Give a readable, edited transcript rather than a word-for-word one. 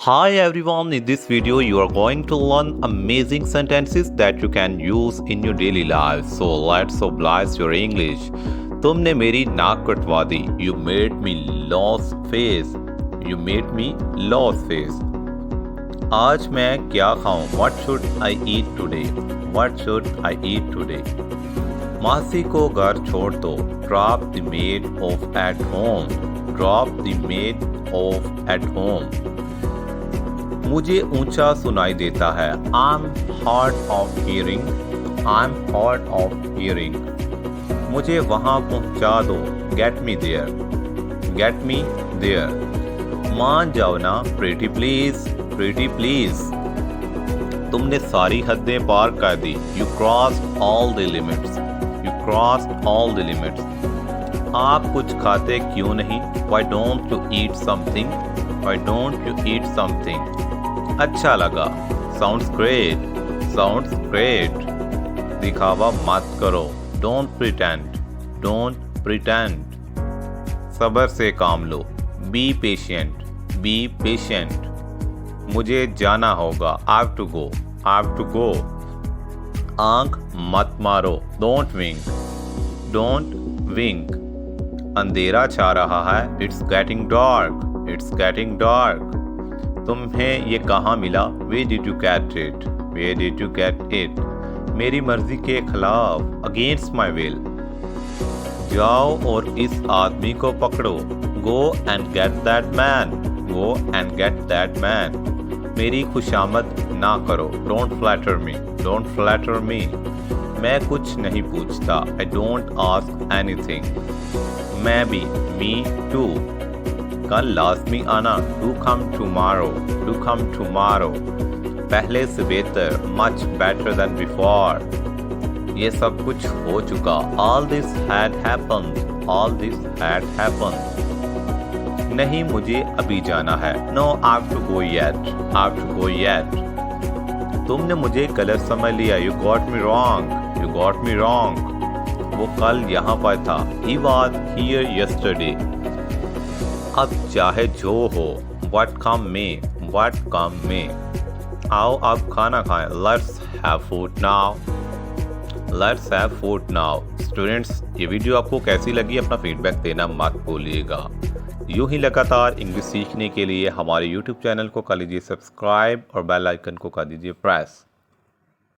Hi everyone, in this video you are going to learn amazing sentences that you can use in your daily life. So let's oblige your English. तुमने मेरी नाक कटवा दी. You made me lose face. You made me lose face. आज मैं क्या खाऊं? What should I eat today? What should I eat today? मासी को घर छोड़ दो. Drop the maid off at home. Drop the maid off at home. मुझे ऊंचा सुनाई देता है. I'm hard of hearing. I'm hard of hearing. मुझे वहाँ पहुँचा दो. Get me there. Get me there. मान जाओ ना. Pretty please. Pretty please. तुमने सारी हदें पार कर दी. You crossed all the limits. You crossed all the limits. आप कुछ खाते क्यों नहीं? Why don't you eat something? Why don't you eat something? अच्छा लगा. Sounds great. Sounds great. दिखावा मत करो. Don't pretend. Don't pretend. सब्र से काम लो. Be patient. Be patient. मुझे जाना होगा. I have to go. I have to go. आंख मत मारो. Don't wink. Don't wink. अंधेरा छा रहा है. It's getting dark. It's getting dark. तुम्हें ये कहाँ मिला? Where did you get it? Where did you get it? मेरी मर्जी के खिलाफ. Against my will. जाओ और इस आदमी को पकड़ो. Go and get that man. Go and get that man. मेरी खुशामद ना करो. Don't flatter me. Don't flatter me. मैं कुछ नहीं पूछता. I don't ask anything. मैं भी. Me too. कल लाजमी आना. To come tomorrow. To come tomorrow. पहले से बेहतर. Much better than before. ये सब कुछ हो चुका. All this had happened. All this had happened. नहीं मुझे अभी जाना है. No, I have to go yet. I have to go yet. तुमने मुझे गलत समझ लिया. You got me wrong. You got me wrong. वो कल यहाँ पर था. He was here yesterday. अब चाहे जो हो. What come may. What come may. आओ अब खाना खाएं. Let's have food now. Let's have food now. Students, ये वीडियो आपको कैसी लगी? अपना फीडबैक देना मत भूलिएगा. यूं ही लगातार इंग्लिश सीखने के लिए हमारे YouTube चैनल को कर लीजिए सब्सक्राइब और बेल आइकन को कर दीजिए प्रेस.